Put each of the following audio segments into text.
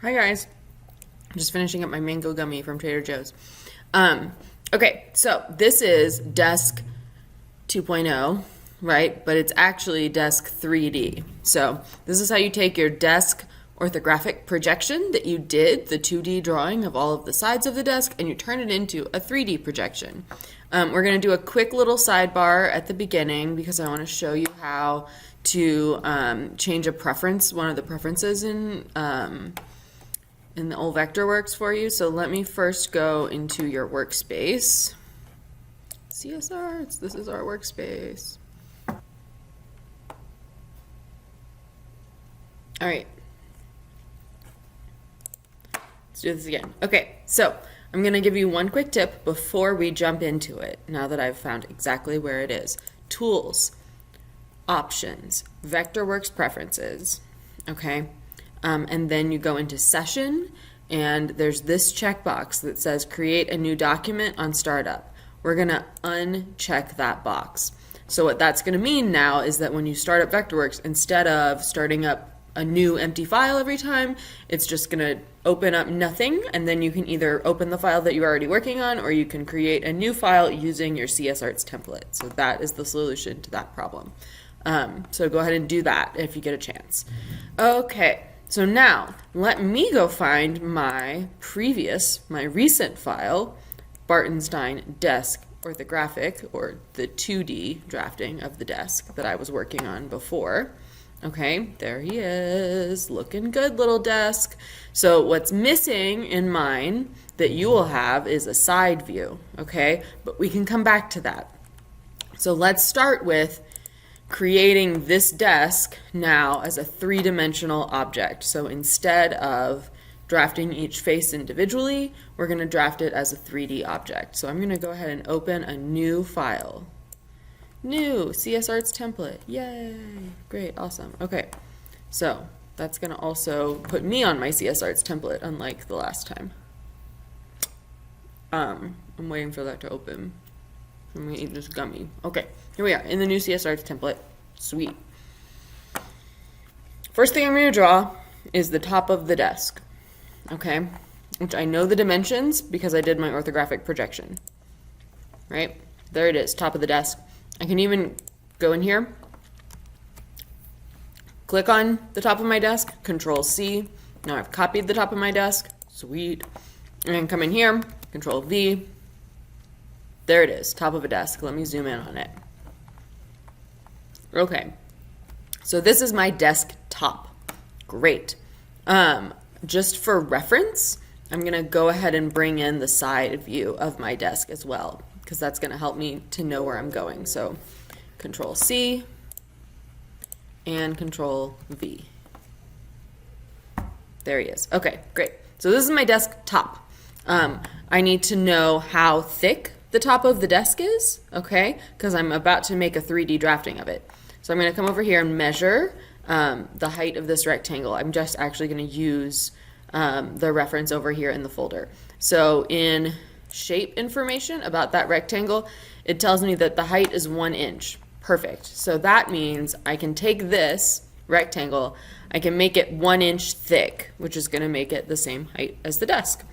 Hi guys. I'm just finishing up my mango gummy from Trader Joe's. Okay, so this is Desk 2.0, right? But it's actually Desk 3D. So this is how you take your desk orthographic projection that you did, the 2D drawing of all of the sides of the desk, and you turn it into a 3D projection. We're going to do a quick little sidebar at the beginning because I want to show you how to change a preference, one of the preferences in the old Vectorworks for you. So let me first go into your workspace. CSR, this is our workspace. All right. Let's do this again. Okay, so I'm going to give you one quick tip before we jump into it, now that I've found exactly where it is. Tools, options, Vectorworks preferences, okay? And then you go into session, and there's this checkbox that says create a new document on startup. We're going to uncheck that box. So what that's going to mean now is that when you start up Vectorworks, instead of starting up a new empty file every time, it's just going to open up nothing, and then you can either open the file that you're already working on, or you can create a new file using your CSArts template. So that is the solution to that problem. So go ahead and do that if you get a chance. Okay, so now let me go find my recent file, Bartenstein Desk Orthographic, or the 2D drafting of the desk that I was working on before. Okay, there he is, looking good, little desk. So what's missing in mine that you will have is a side view, okay? But we can come back to that. So let's start with creating this desk now as a three-dimensional object. So instead of drafting each face individually, we're going to draft it as a 3D object. So I'm going to go ahead and open a new file. New CSArts template. Yay! Great, awesome. Okay, so that's going to also put me on my CSArts template, unlike the last time. I'm waiting for that to open. I'm going to eat this gummy. Okay, here we are in the new CSArts template. Sweet. First thing I'm going to draw is the top of the desk. Okay, which I know the dimensions because I did my orthographic projection. Right? There it is, top of the desk. I can even go in here, click on the top of my desk, Control C. Now I've copied the top of my desk. Sweet. And come in here, Control V. There it is, top of a desk. Let me zoom in on it. Okay, so this is my desktop. Great. Just for reference, I'm going to go ahead and bring in the side view of my desk as well, because that's going to help me to know where I'm going. So Control C and Control V. There he is. Okay, great. So this is my desktop. I need to know how thick the top of the desk is, okay, because I'm about to make a 3D drafting of it. So I'm going to come over here and measure the height of this rectangle. I'm just actually going to use the reference over here in the folder. So in shape information about that rectangle, it tells me that the height is 1 inch. Perfect. So that means I can take this rectangle, I can make it 1 inch thick, which is going to make it the same height as the desk.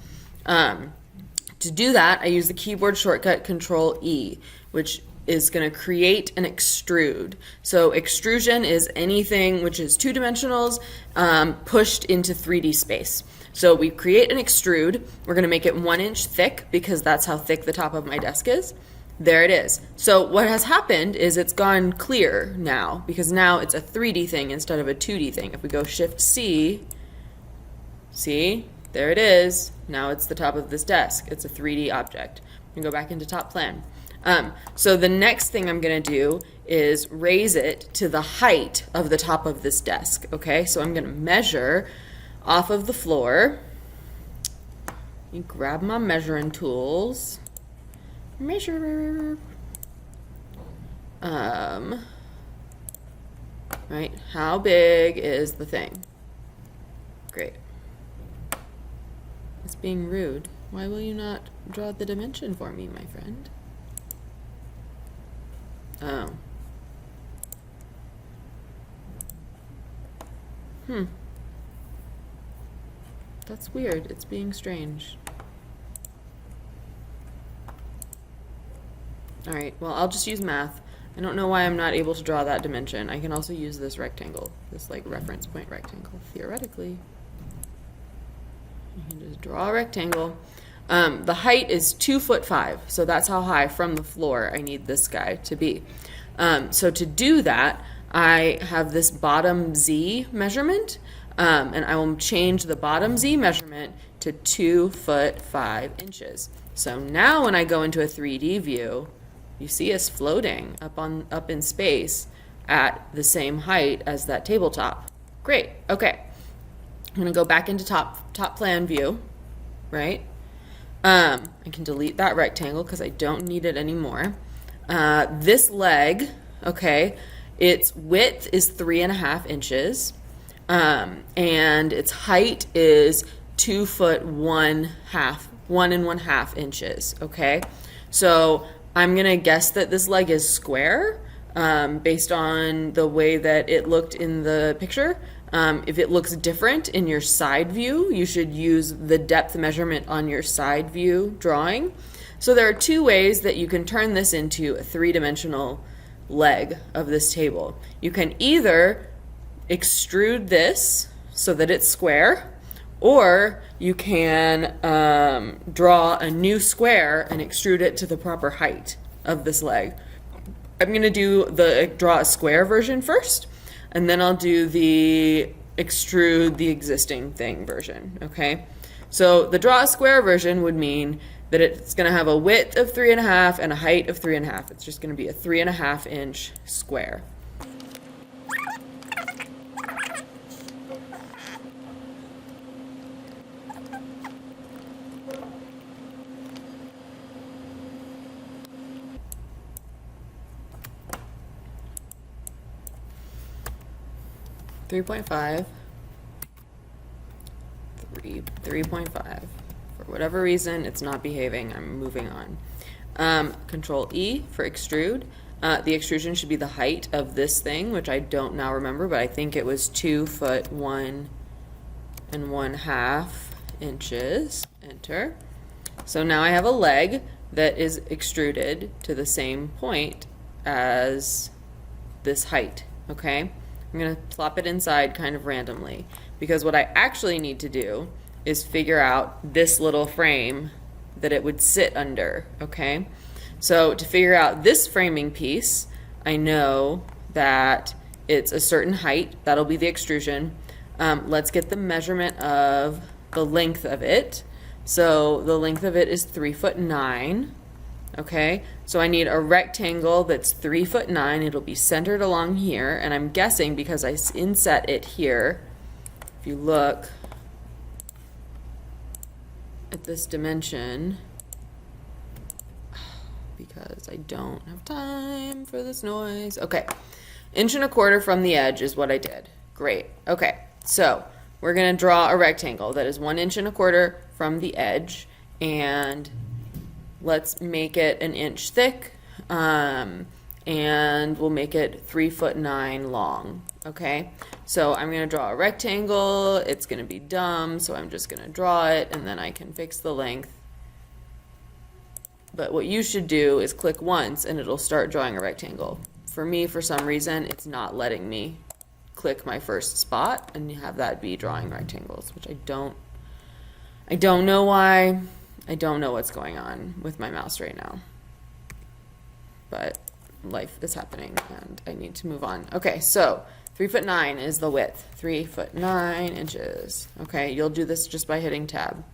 To do that, I use the keyboard shortcut Control E, which is going to create an extrude. So extrusion is anything which is 2 dimensionals pushed into 3D space. So we create an extrude. We're going to make it 1 inch thick because that's how thick the top of my desk is. There it is. So what has happened is it's gone clear now because now it's a 3D thing instead of a 2D thing. If we go Shift C, see, there it is. Now it's the top of this desk. It's a 3D object. We go back into top plan. So the next thing I'm going to do is raise it to the height of the top of this desk. Okay, so I'm going to measure off of the floor. Let me grab my measuring tools. Measure. Right, how big is the thing? Great. It's being rude. Why will you not draw the dimension for me, my friend? Oh. That's weird. It's being strange. All right, well, I'll just use math. I don't know why I'm not able to draw that dimension. I can also use this rectangle, this like reference point rectangle, theoretically. You can just draw a rectangle. The height is 2'5", so that's how high from the floor I need this guy to be. So to do that, I have this bottom Z measurement, and I will change the bottom Z measurement to 2'5". So now when I go into a 3D view, you see us floating up in space at the same height as that tabletop. Great. Okay. I'm gonna go back into top plan view, right? I can delete that rectangle because I don't need it anymore. This leg, okay, its width is 3.5 inches, and its height is 1.5 inches. Okay, so I'm gonna guess that this leg is square, based on the way that it looked in the picture. If it looks different in your side view, you should use the depth measurement on your side view drawing. So there are two ways that you can turn this into a three-dimensional leg of this table. You can either extrude this so that it's square, or you can draw a new square and extrude it to the proper height of this leg. I'm going to do the draw a square version first, and then I'll do the extrude the existing thing version, okay? So the draw a square version would mean that it's going to have a width of 3.5 and a height of 3.5. It's just going to be a 3.5 inch square. Three 3.5. For whatever reason, it's not behaving. I'm moving on. Control E for extrude. The extrusion should be the height of this thing, which I don't now remember, but I think it was 2'1.5" inches. Enter. So now I have a leg that is extruded to the same point as this height, okay? I'm going to plop it inside kind of randomly, because what I actually need to do is figure out this little frame that it would sit under, okay? So to figure out this framing piece, I know that it's a certain height. That'll be the extrusion. Let's get the measurement of the length of it. So the length of it is 3'9". Okay, so I need a rectangle that's 3'9". It'll be centered along here, and I'm guessing because I inset it here, if you look at this dimension, because I don't have time for this noise. Okay, 1.25" from the edge is what I did. Great. Okay, so we're gonna draw a rectangle that is 1.25" from the edge, and let's make it 1 inch thick, and we'll make it 3'9" long, okay? So I'm gonna draw a rectangle. It's gonna be dumb, so I'm just gonna draw it, and then I can fix the length. But what you should do is click once, and it'll start drawing a rectangle. For me, for some reason, it's not letting me click my first spot and have that be drawing rectangles, which I don't know why. I don't know what's going on with my mouse right now, but life is happening and I need to move on. Okay, so 3'9" is the width, 3'9" inches. Okay, you'll do this just by hitting tab.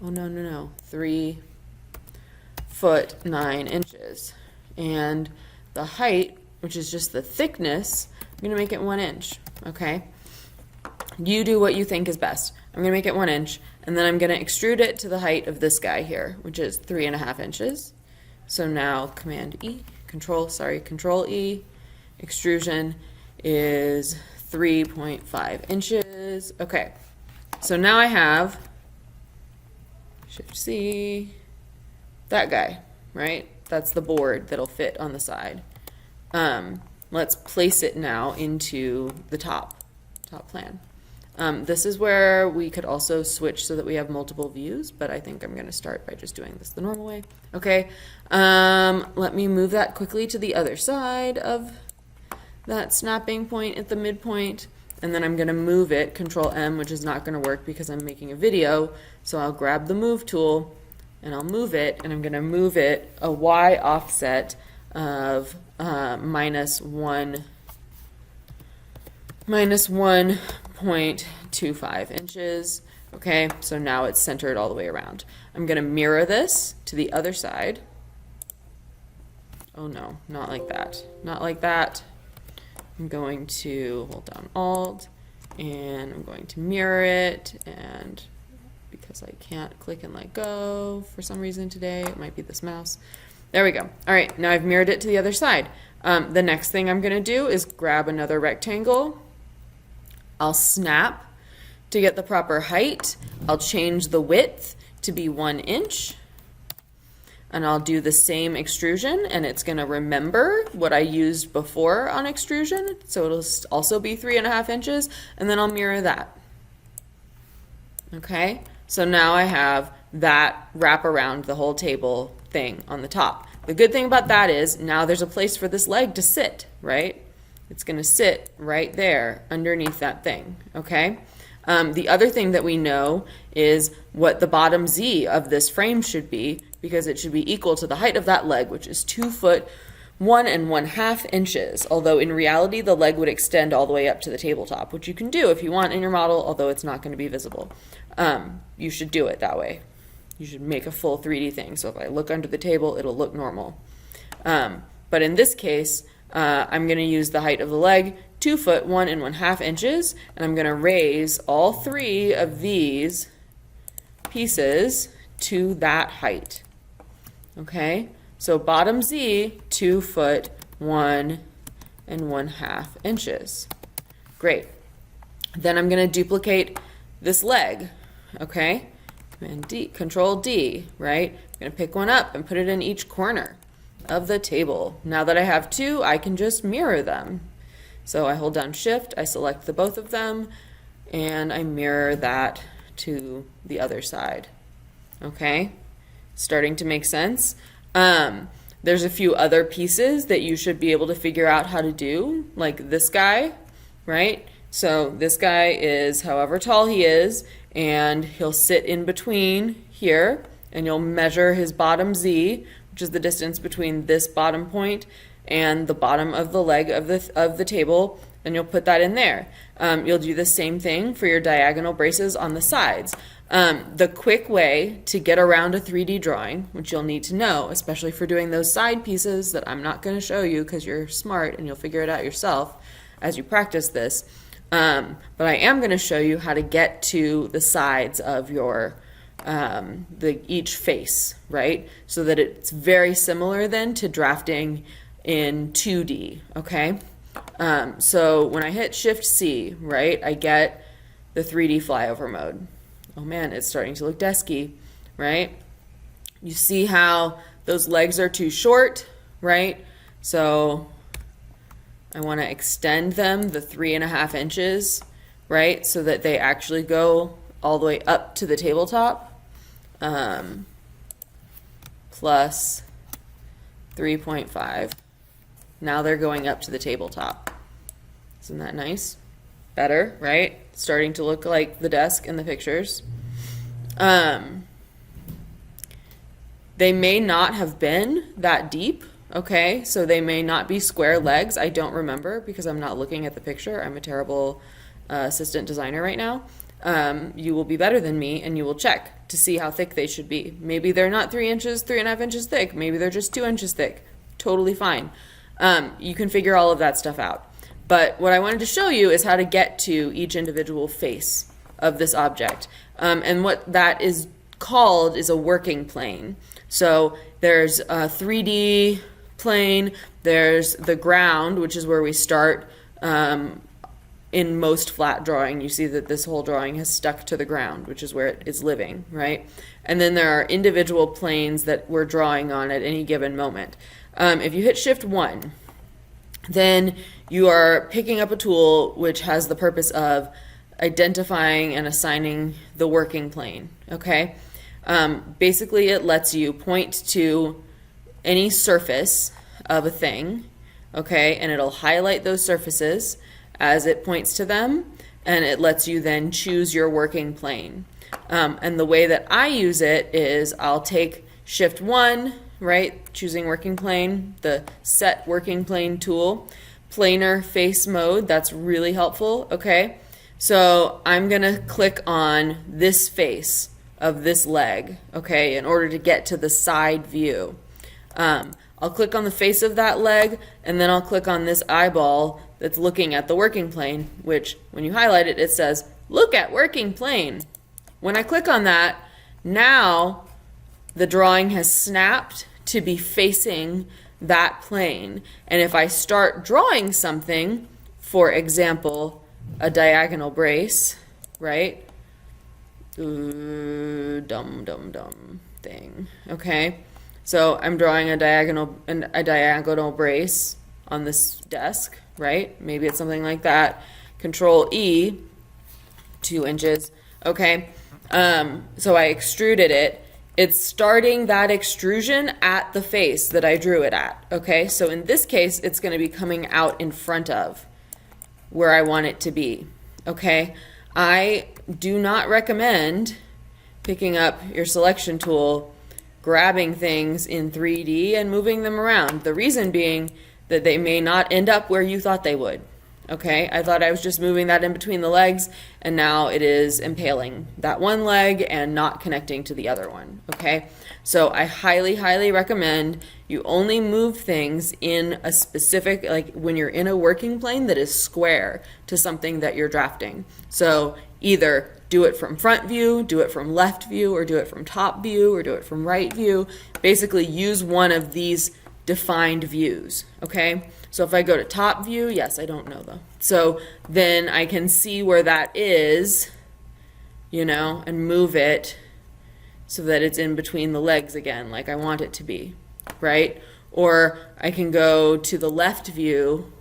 Oh, no. 3'9" inches. And the height, which is just the thickness, I'm gonna make it 1 inch, okay? You do what you think is best. I'm gonna make it 1 inch, and then I'm gonna extrude it to the height of this guy here, which is 3.5 inches. So now Control E, extrusion is 3.5 inches. Okay, so now I have, Shift C, that guy, right? That's the board that'll fit on the side. Let's place it now into the top plan. This is where we could also switch so that we have multiple views, but I think I'm going to start by just doing this the normal way. Okay, let me move that quickly to the other side of that snapping point at the midpoint, and then I'm going to move it, Control M, which is not going to work because I'm making a video, so I'll grab the move tool and I'll move it, and I'm going to move it a Y offset of minus 1.25 inches. Okay, so now it's centered all the way around. I'm going to mirror this to the other side. Oh no, not like that. Not like that. I'm going to hold down Alt, and I'm going to mirror it, and because I can't click and let go for some reason today, it might be this mouse. There we go. All right, now I've mirrored it to the other side. The next thing I'm going to do is grab another rectangle. I'll snap to get the proper height. I'll change the width to be 1 inch. And I'll do the same extrusion, and it's going to remember what I used before on extrusion. So it'll also be 3.5 inches, and then I'll mirror that. Okay, so now I have that wrap around the whole table thing on the top. The good thing about that is now there's a place for this leg to sit, right? It's going to sit right there underneath that thing, okay? The other thing that we know is what the bottom Z of this frame should be, because it should be equal to the height of that leg, which is 2 foot 1.5 inches. Although in reality, the leg would extend all the way up to the tabletop, which you can do if you want in your model, although it's not going to be visible. You should do it that way. You should make a full 3D thing. So if I look under the table, it'll look normal. But in this case, I'm going to use the height of the leg, 2 foot 1.5 inches, and I'm going to raise all 3 of these pieces to that height. Okay, so bottom Z, 2 foot 1.5 inches. Great. Then I'm going to duplicate this leg. Okay, and Control D, right? I'm going to pick one up and put it in each corner of the table. Now that I have 2, I can just mirror them. So I hold down Shift, I select the both of them, and I mirror that to the other side. Okay, starting to make sense. There's a few other pieces that you should be able to figure out how to do, like this guy, right? So this guy is however tall he is, and he'll sit in between here, and you'll measure his bottom Z, which is the distance between this bottom point and the bottom of the leg of the table, and you'll put that in there. You'll do the same thing for your diagonal braces on the sides. The quick way to get around a 3D drawing, which you'll need to know, especially for doing those side pieces that I'm not going to show you because you're smart and you'll figure it out yourself as you practice this, but I am going to show you how to get to the sides of your each face, right? So that it's very similar then to drafting in 2D, okay? So when I hit Shift C, right, I get the 3D flyover mode. Oh man, it's starting to look desky, right? You see how those legs are too short, right? So I want to extend them the 3.5 inches, right? So that they actually go all the way up to the tabletop. Plus 3.5. Now they're going up to the tabletop. Isn't that nice? Better, right? Starting to look like the desk in the pictures. They may not have been that deep, okay? So they may not be square legs. I don't remember because I'm not looking at the picture. I'm a terrible assistant designer right now. You will be better than me, and you will check to see how thick they should be. Maybe they're not 3.5 inches thick. Maybe they're just 2 inches thick. Totally fine. You can figure all of that stuff out. But what I wanted to show you is how to get to each individual face of this object. And what that is called is a working plane. So there's a 3D plane, there's the ground, which is where we start. In most flat drawing, you see that this whole drawing has stuck to the ground, which is where it is living, right? And then there are individual planes that we're drawing on at any given moment. If you hit Shift 1, then you are picking up a tool which has the purpose of identifying and assigning the working plane, okay? Basically, it lets you point to any surface of a thing, okay, and it'll highlight those surfaces as it points to them, and it lets you then choose your working plane. And the way that I use it is I'll take Shift 1, right, choosing working plane, the Set Working Plane tool, planar face mode, that's really helpful, okay? So I'm gonna click on this face of this leg, okay, in order to get to the side view. I'll click on the face of that leg, and then I'll click on this eyeball that's looking at the working plane, which when you highlight it, it says, look at working plane. When I click on that, now the drawing has snapped to be facing that plane. And if I start drawing something, for example, a diagonal brace, right? Ooh, dumb thing, okay? So I'm drawing a diagonal brace on this desk, right? Maybe it's something like that. Control E, 2 inches, okay? So I extruded it. It's starting that extrusion at the face that I drew it at, okay? So in this case, it's gonna be coming out in front of where I want it to be, okay? I do not recommend picking up your selection tool, grabbing things in 3D and moving them around. The reason being that they may not end up where you thought they would. Okay, I thought I was just moving that in between the legs, and now it is impaling that one leg and not connecting to the other one. Okay, so I highly, highly recommend you only move things in a specific, like when you're in a working plane that is square to something that you're drafting. So either do it from front view, do it from left view, or do it from top view, or do it from right view. Basically use one of these defined views, okay? So if I go to top view, yes, I don't know though. So then I can see where that is, you know, and move it so that it's in between the legs again, like I want it to be, right? Or I can go to the left view,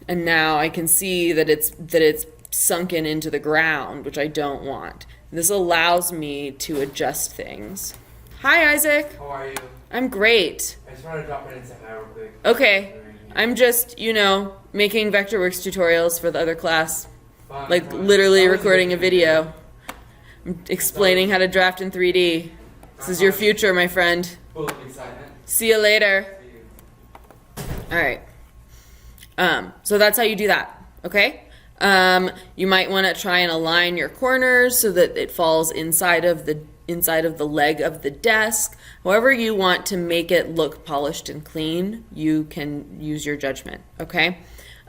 and now I can see that it's sunken into the ground, which I don't want. This allows me to adjust things. Hi, Isaac. How are you? I'm great. I just want to drop it in something real quick. Okay. I'm just, you know, making Vectorworks tutorials for the other class. Like literally recording a video. I'm explaining how to draft in 3D. This is your future, my friend. Full of excitement. See you later. See you. All right. So that's how you do that, okay? You might want to try and align your corners so that it falls inside of the leg of the desk. However you want to make it look polished and clean, you can use your judgment, okay?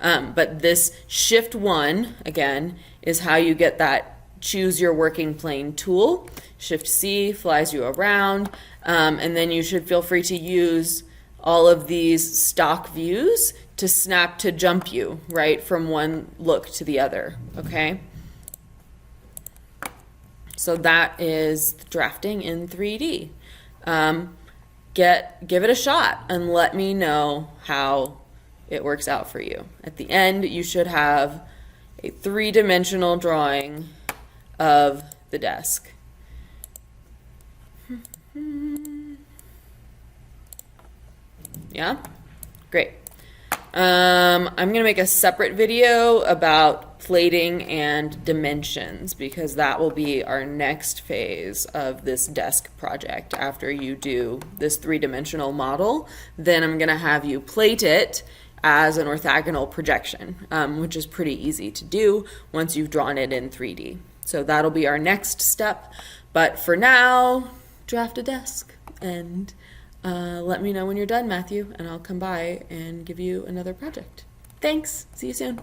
But this Shift 1, again, is how you get that choose your working plane tool. Shift C flies you around, and then you should feel free to use all of these stock views to snap to jump you, right, from one look to the other, okay? So that is drafting in 3D. Give it a shot and let me know how it works out for you. At the end, you should have a 3-dimensional drawing of the desk. Yeah? Great. I'm gonna make a separate video about plating and dimensions because that will be our next phase of this desk project. After you do this 3-dimensional model, then I'm gonna have you plate it as an orthogonal projection, which is pretty easy to do once you've drawn it in 3D. So that'll be our next step. But for now, draft a desk and let me know when you're done, Matthew, and I'll come by and give you another project. Thanks. See you soon.